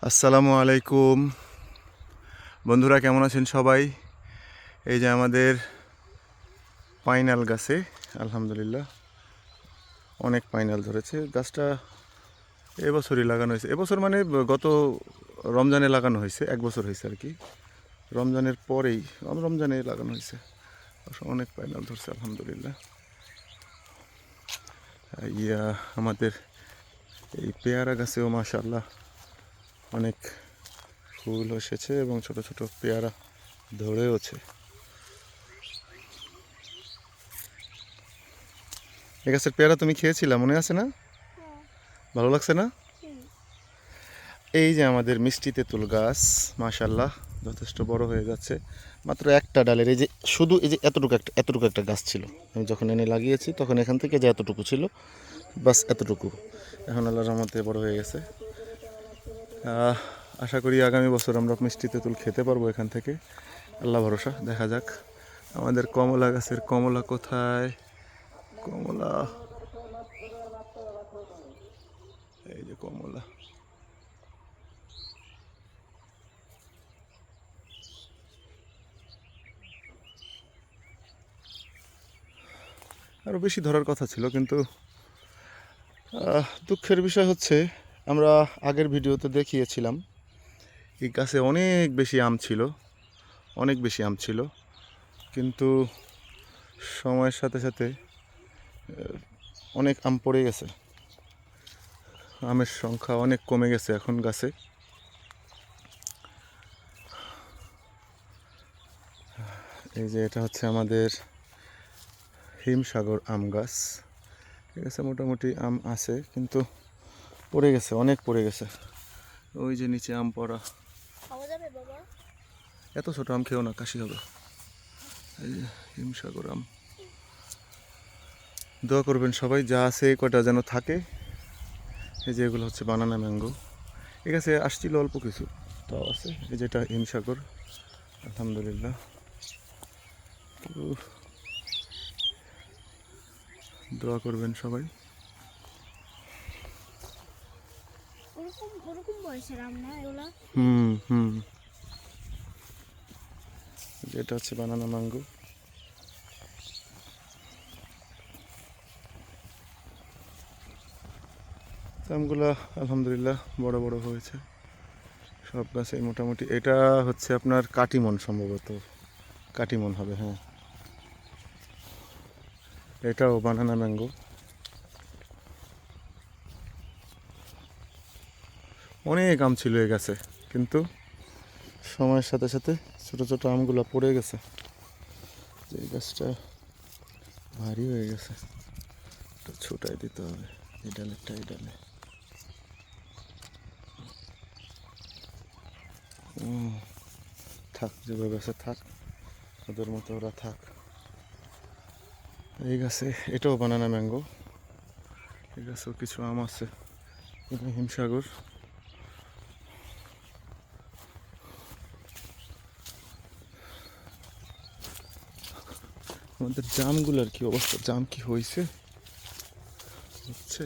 আসসালামু আলাইকুম বন্ধুরা, কেমন আছেন সবাই? এই যে আমাদের পাইনাল গাছে আলহামদুলিল্লাহ অনেক পাইনাল ধরেছে। গাছটা এবছরই লাগানো হয়েছে, এবছর মানে গত রমজানে লাগানো হয়েছে, 1 বছর হয়েছে আর কি। রমজানের পরেই রমজানে লাগানো হয়েছে। অনেক পাইনাল ধরছে আলহামদুলিল্লাহ। আমাদের এই পেয়ারা গাছেও মাশাআল্লাহ অনেক ফুল এসেছে এবং ছোট ছোট পেয়ারা ধরেওছে। এই গাছের পেয়ারা তুমি খেয়েছিলা, মনে আছে না? ভালো লাগছে না? এই যে আমাদের মিষ্টি তেঁতুল গাছ মাশাআল্লাহ যথেষ্ট বড় হয়ে যাচ্ছে। মাত্র একটা ডালের এই যে শুধু এই যে এতটুকু একটা গাছ ছিল, আমি যখন এনে লাগিয়েছি তখন এখান থেকে যে এতটুকু ছিল, বাস এতটুকু। এখন আল্লাহর রহমতে বড় হয়ে গেছে। আশা করি আগামী বছর আমরা মিষ্টি তেঁতুল খেতে পারবো এখান থেকে, আল্লাহ ভরসা, দেখা যাক। আমাদের কমলা গাছের কমলা কোথায়? কমলা, এই যে কমলা। আরও বেশি ধরার কথা ছিল, কিন্তু দুঃখের বিষয় হচ্ছে আমরা আগের ভিডিওতে দেখিয়েছিলাম এই গাছে অনেক বেশি আম ছিল, অনেক বেশি আম ছিল, কিন্তু সময়ের সাথে সাথে অনেক আম পড়ে গেছে, আমের সংখ্যা অনেক কমে গেছে এখন গাছে। এই যে এটা হচ্ছে আমাদের হিমসাগর আম গাছ। ঠিক আছে, মোটামুটি আম আছে কিন্তু পড়ে গেছে, অনেক পড়ে গেছে। ওই যে নিচে আম পড়া। এত ছোট আম খেয়েও না, কাশি হবে। এই যে হিমসাগর আম। দোয়া করবেন সবাই, যা আছে কটা যেন থাকে। এই যে এগুলো হচ্ছে বানানা ম্যাঙ্গো। ঠিক আছে, আসছিল অল্প কিছু, তাও আছে। এই যেটা হিমসাগর আলহামদুলিল্লাহ। দোয়া করবেন সবাই। হুম হুম যেটা হচ্ছে বানানা ম্যাঙ্গো। আমগুলা আলহামদুলিল্লাহ বড় বড় হয়েছে সব গাছে মোটামুটি। এটা হচ্ছে আপনার কাটিমন, সম্ভবত কাটিমন হবে, হ্যাঁ। এটাও বানানা ম্যাঙ্গো। অনেক আম ছিল এই গাছে, কিন্তু সময়ের সাথে সাথে ছোট ছোট আমগুলো পড়ে গেছে। যে গাছটা ভারী হয়ে গেছে, একটু ছোটাই দিতে হবে এই ডালেরটা, এই ডালে। থাক, যেভাবে আছে থাক, ওদের মতো ওরা থাক। এই গাছে এটাও বানানা ম্যাঙ্গো। এই গাছেও কিছু আম আছে। এটা হিমসাগর। আমাদের জামগুলোর কি অবস্থা? জাম কি হয়েছে? হচ্ছে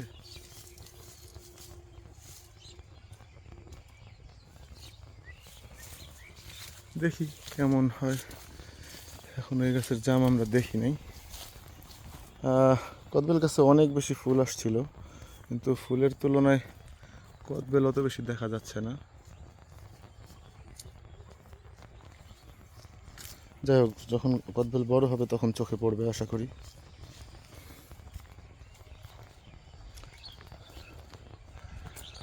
দেখি কেমন হয়। এখন এই গাছের জাম আমরা দেখি নাই। কদবেল গাছে অনেক বেশি ফুল আসছিল, কিন্তু ফুলের তুলনায় কদবেল অত বেশি দেখা যাচ্ছে না। যাই হোক, যখন কদবেল বড় হবে তখন চোখে পড়বে আশা করি।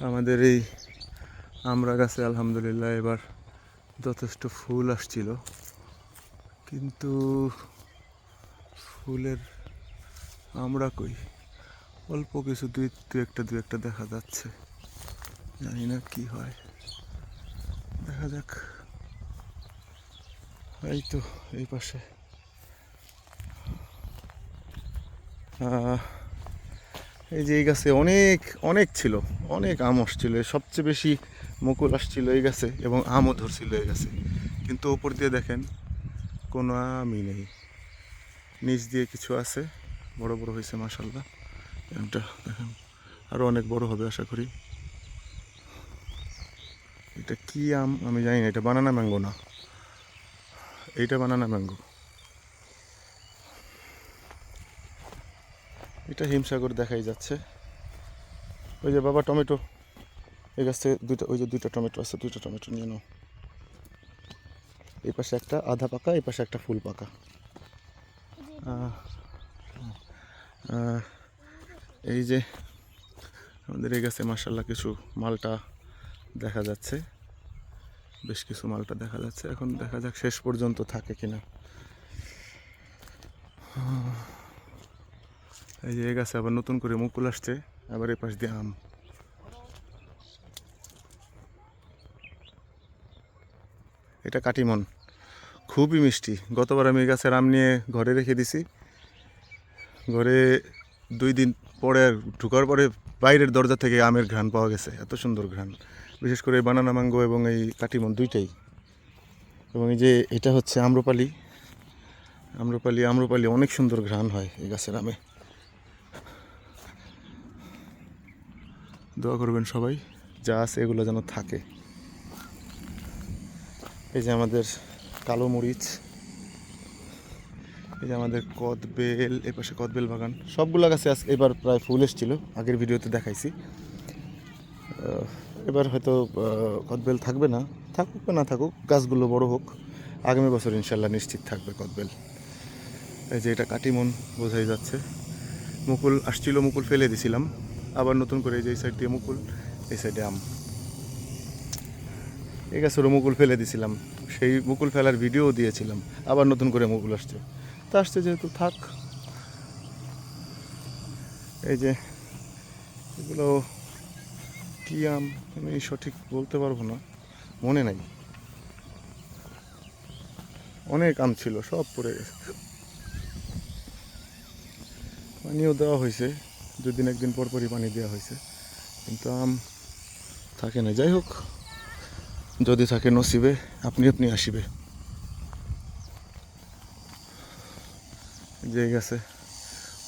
আমাদের এই আমড়া গাছে আলহামদুলিল্লাহ এবার যথেষ্ট ফুল আসছিল, কিন্তু ফুলের আমড়া কই, অল্প কিছু দু একটা দেখা যাচ্ছে। জানি না কি হয়, দেখা যাক। এই তো এই পাশে এই যে এই গাছে অনেক অনেক ছিল, অনেক আম আসছিল। সবচেয়ে বেশি মুকুল আসছিল এই গাছে এবং আমও ধরছিল এই গাছে, কিন্তু ওপর দিয়ে দেখেন কোনো আমই নেই। নিচ দিয়ে কিছু আছে, বড় বড় হয়েছে মাশাল্লাহ। এটা দেখেন আরও অনেক বড় হবে আশা করি। এটা কি আম আমি জানি না, এটা বানানা ম্যাঙ্গো না, এইটা বানানা ম্যাঙ্গো। এটা হিমসাগর দেখাই যাচ্ছে। ওই যে বাবা টমেটো, এই গাছ থেকে দুইটা, ওই যে দুইটা টমেটো আছে, দুইটা টমেটো নিয়ে নাও। এই পাশে একটা আধা পাকা, এই পাশে একটা ফুল পাকা। এই যে আমাদের এই গাছে মাশাআল্লাহ কিছু মালটা দেখা যাচ্ছে, বেশ কিছু মালটা দেখা যাচ্ছে। এখন দেখা যাক শেষ পর্যন্ত থাকে কিনা। এই যে এই গাছে আবার নতুন করে মুকুল আসছে, আবার এই পাশ দিয়ে আম। এটা কাটিমন, খুবই মিষ্টি। গতবার আমি এই গাছের আম নিয়ে ঘরে রেখে দিছি, ঘরে 2 দিন পরে ঢুকার পরে বাইরের দরজা থেকে আমের ঘ্রাণ পাওয়া গেছে, এত সুন্দর ঘ্রাণ। বিশেষ করে বানানা ম্যাঙ্গো এবং এই কাটিমন দুইটাই। এবং এই যে এটা হচ্ছে আম্রপালি, আম্রপালি আম্রপালি অনেক সুন্দর ঘ্রাণ হয় এই গাছের আমে। দোয়া করবেন সবাই, যা আছে এগুলো যেন থাকে। এই যে আমাদের কালো মরিচ, এই যে আমাদের কদবেল, এই পাশে কদবেল বাগান। সবগুলো গাছে আজকে এবার প্রায় ফুল এসেছিল, আগের ভিডিওতে দেখাইছি। এবার হয়তো কদবেল থাকবে না, থাকুক বা না থাকুক, গাছগুলো বড় হোক, আগামী বছর ইনশাল্লাহ নিশ্চিত থাকবে কদবেল। এই যে এটা কাটিমন বোঝাই যাচ্ছে। মুকুল আসছিল, মুকুল ফেলে দিছিলাম, আবার নতুন করে এই যে এই সাইড দিয়ে মুকুল, এই সাইডে আম। এই গাছেরও মুকুল ফেলে দিছিলাম, সেই মুকুল ফেলার ভিডিও দিয়েছিলাম, আবার নতুন করে মুকুল আসছে। তা আসছে যেহেতু থাক। এই যে এগুলো কি আম আমি সঠিক বলতে পারবো না, মনে নাই। অনেক আম ছিল, সব পড়ে গেছে। পানিও দেওয়া হয়েছে, 2 দিন 1 দিন পর পরই পানি দেওয়া হয়েছে, কিন্তু আম থাকে না। যাই হোক, যদি থাকে নসিবে, আপনি আপনি আসিবে। যে গেছে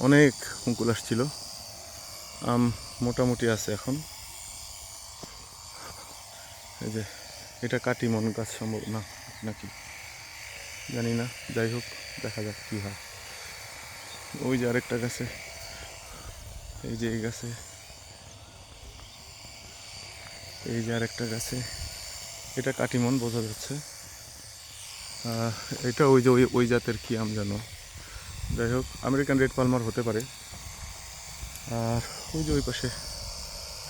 অনেক মুকুল আসছিল, আম মোটামুটি আছে এখন। এই যে এটা কাটিমন গাছ সম্ভব না নাকি জানি না, যাই হোক দেখা যাক কী হয়। ওই যে আরেকটা গাছে, এই যে এই গাছে, এই যে আরেকটা গাছে, এটা কাটিমন বোঝা যাচ্ছে। এটা ওই যে ওই জাতের কি আম জানো, যাই হোক আমেরিকান রেড পালমার হতে পারে। আর ওই যে ওই পাশে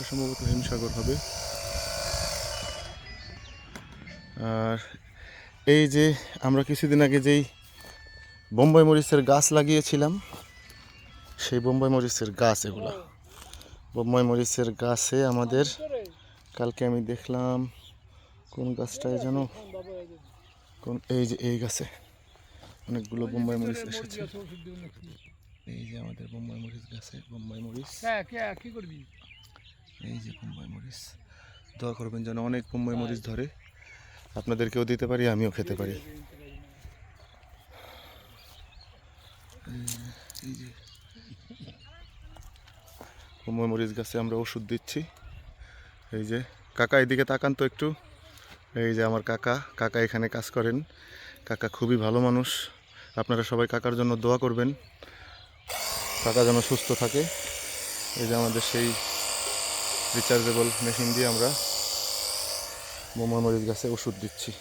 সম্ভবত হিমসাগর হবে। আর এই যে আমরা কিছুদিন আগে যেই বোম্বাই মরিচের গাছ লাগিয়েছিলাম, সেই বোম্বাই মরিচের গাছ এগুলা। বোম্বাই মরিচের গাছে আমাদের কালকে আমি দেখলাম, কোন গাছটায় যেন, কোন এই যে এই গাছে অনেকগুলো বোম্বাই মরিচ এসেছে। এই যে আমাদের বোম্বাই মরিচ গাছে বোম্বাই মরিচ, এই যে বোম্বাই মরিচ। দোয়া করবেন যেন অনেক বোম্বাই মরিচ ধরে, আপনাদেরকেও দিতে পারি, আমিও খেতে পারি। এই যে বোম্বাই মরিচ গাছে আমরা ওষুধ দিচ্ছি। এই যে কাকা এদিকে তাকান তো একটু। এই যে আমার কাকা, কাকা এখানে কাজ করেন। কাকা খুবই ভালো মানুষ, আপনারা সবাই কাকার জন্য দোয়া করবেন, কাকা যেন সুস্থ থাকে। এই যে আমাদের সেই রিচার্জেবল মেশিন দিয়ে আমরা বোম্বাই মরিচ গাছে ওষুধ দিচ্ছি।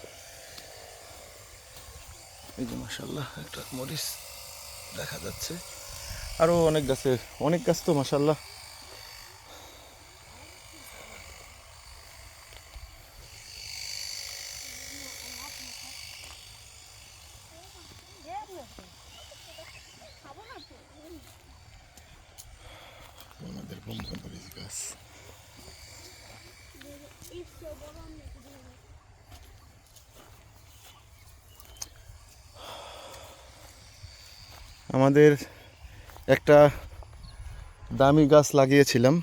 এই যে মাশাআল্লাহ একটা মরিচ দেখা যাচ্ছে, আরও অনেক গাছে, অনেক গাছ তো মাশাআল্লাহ। আমাদের বোম্বাই মরিচ গাছ। আমাদের একটা দামি গাছ লাগিয়েছিলাম,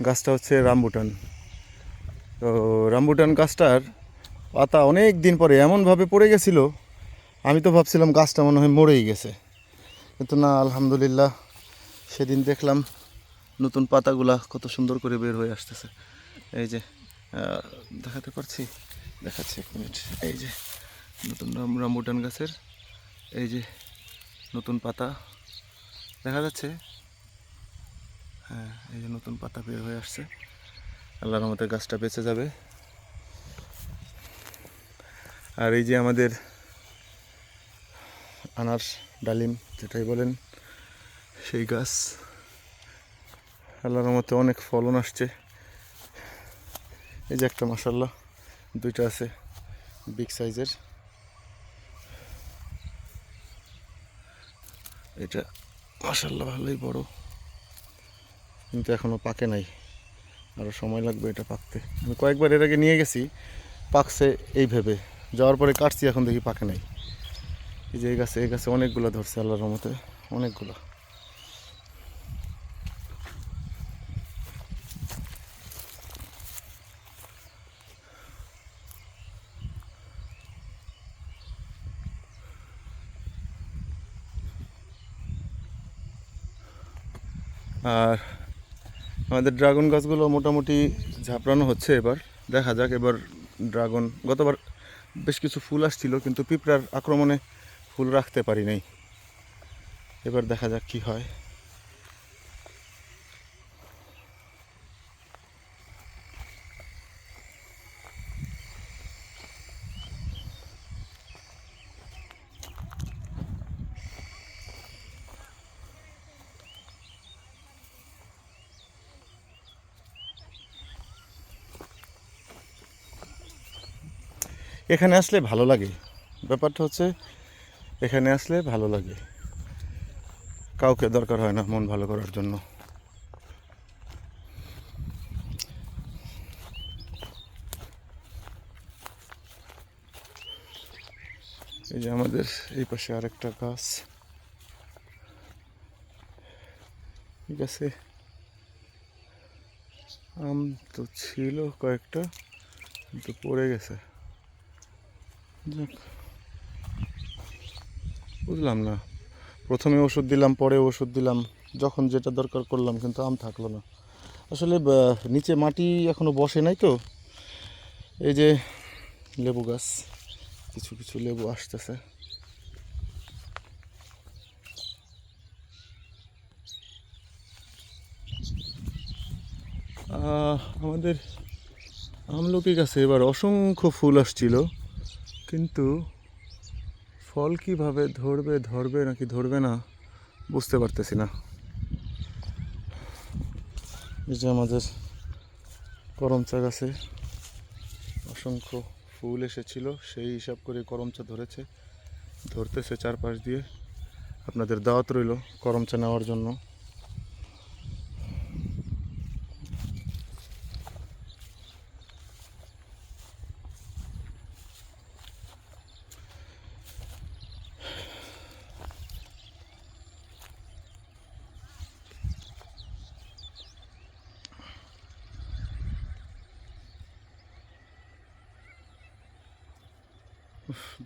গাছটা হচ্ছে রামবুটান। তো রামবুটান গাছটার পাতা অনেক দিন পরে এমনভাবে পড়ে গেছিলো, আমি তো ভাবছিলাম গাছটা মনে হয় মরেই গেছে, কিন্তু না, আলহামদুলিল্লাহ সেদিন দেখলাম নতুন পাতাগুলা কত সুন্দর করে বের হয়ে আসতেছে। এই যে দেখাতে পারছি, দেখাচ্ছি এক মিনিট। এই যে নতুন রামবুটান গাছের এই যে নতুন পাতা দেখা যাচ্ছে। হ্যাঁ, এই যে নতুন পাতা বের হয়ে আসছে। আল্লাহর রহমতে গাছটা বেঁচে যাবে। আর এই যে আমাদের আনার ডালিম যেটাই বলেন, সেই গাছ আল্লাহর রহমতে অনেক ফলন আসছে। এই যে একটা মাশাআল্লাহ দুইটা আছে বিগ সাইজের। এটা মাশাআল্লাহ ভালোই বড়, কিন্তু এখনো পাকে নাই, আরও সময় লাগবে এটা পাকতে। আমি কয়েকবার এর আগে নিয়ে গেছি, পাকছে এই ভেবে, যাওয়ার পরে কাটছি, এখন দেখি পাকে নাই। এই যে এই গাছে অনেকগুলো ধরছে আল্লাহর রহমতে, অনেকগুলো। আর আমাদের ড্রাগন গাছগুলো মোটামুটি ঝাপড়ানো হচ্ছে এবার। দেখা যাক এবার ড্রাগন, গতবার বেশ কিছু ফুল আসছিল কিন্তু পিঁপড়ার আক্রমণে ফুল রাখতে পারি নাই। এবার দেখা যাক কি হয়। এখানে আসলে ভালো লাগে, ব্যাপারটা হচ্ছে এখানে আসলে ভালো লাগে, কাউকে দরকার হয় না মন ভালো করার জন্য। এই যে আমাদের এই পাশে আরেকটা গাছ, ঠিক আছে, আম তো ছিল কয়েকটা কিন্তু পড়ে গেছে। যাক, বুঝলাম না, প্রথমে ওষুধ দিলাম, পরে ওষুধ দিলাম, যখন যেটা দরকার করলাম, কিন্তু আম থাকলো না। আসলে নিচে মাটি এখনো বসে নাই তো। এই যে লেবু গাছ, কিছু কিছু লেবু আসতেছে। আমাদের আমলকি গাছে এবার অসংখ্য ফুল আসছিল, কিন্তু ফল কিভাবে ধরবে নাকি ধরবে না বুঝতে পারতেছি না। এই যে আমাদের করমচা গাছে অসংখ্য ফুল এসেছিল, সেই হিসাব করে করমচা ধরতেছে চারপাশ দিয়ে। আপনাদের দাওয়াত রইল করমচা নেওয়ার জন্য।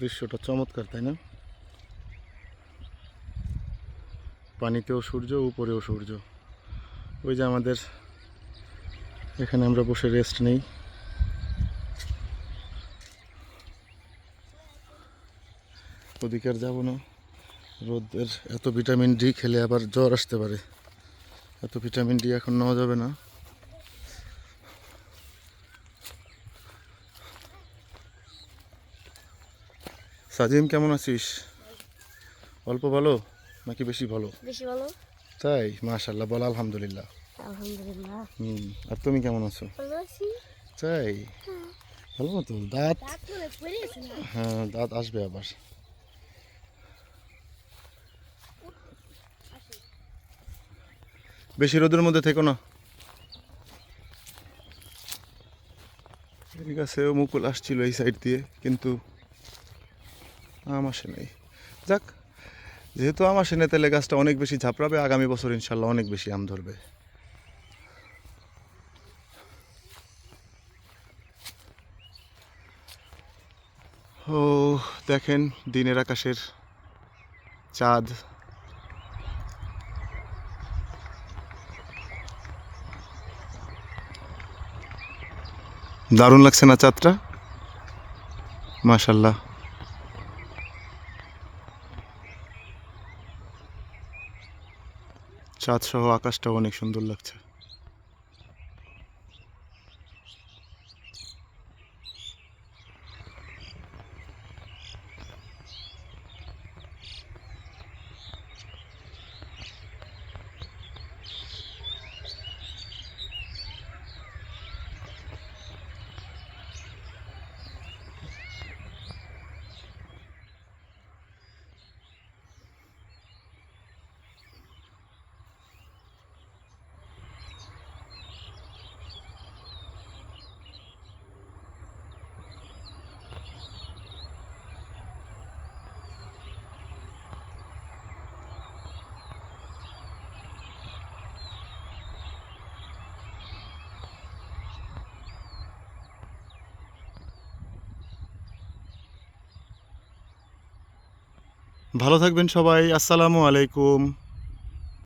দৃশ্যটা চমৎকার, তাই না? পানিতেও সূর্য, উপরেও সূর্য। ওই যে আমাদের এখানে আমরা বসে রেস্ট নেই। ওদিকে আর যাবো না, রোদের এত ভিটামিন ডি খেলে আবার জ্বর আসতে পারে, এত ভিটামিন ডি এখন নেওয়া যাবে না। সাজিম, কেমন আছিস? অল্প ভালো নাকি বেশি ভালো? বেশি ভালো। তাই? মাশাআল্লাহ, বল আলহামদুলিল্লাহ। আলহামদুলিল্লাহ। আর তুমি কেমন আছো? ভালো আছি। তাই? ভালো মতো দাঁত? দাঁত মনে পড়ে গেছে না? হ্যাঁ, দাঁত আসবে আবার। বেশি রোদের মধ্যে থেকো না। এই গাছেও মুকুল আসছিল এই সাইড দিয়ে, কিন্তু আম আসে নাই। যাক, যেহেতু আম আসে নাই তাহলে গাছটা অনেক বেশি ঝাপড়াবে, আগামী বছর ইনশাল্লাহ অনেক বেশি আম ধরবে। ও দেখেন দিনের আকাশের চাঁদ, দারুণ লাগছে না চাঁদটা? মাশাল্লাহ। চাঁদ সহ আকাশটাও অনেক সুন্দর লাগছে। ভালো থাকবেন সবাই। আসসালামু আলাইকুম।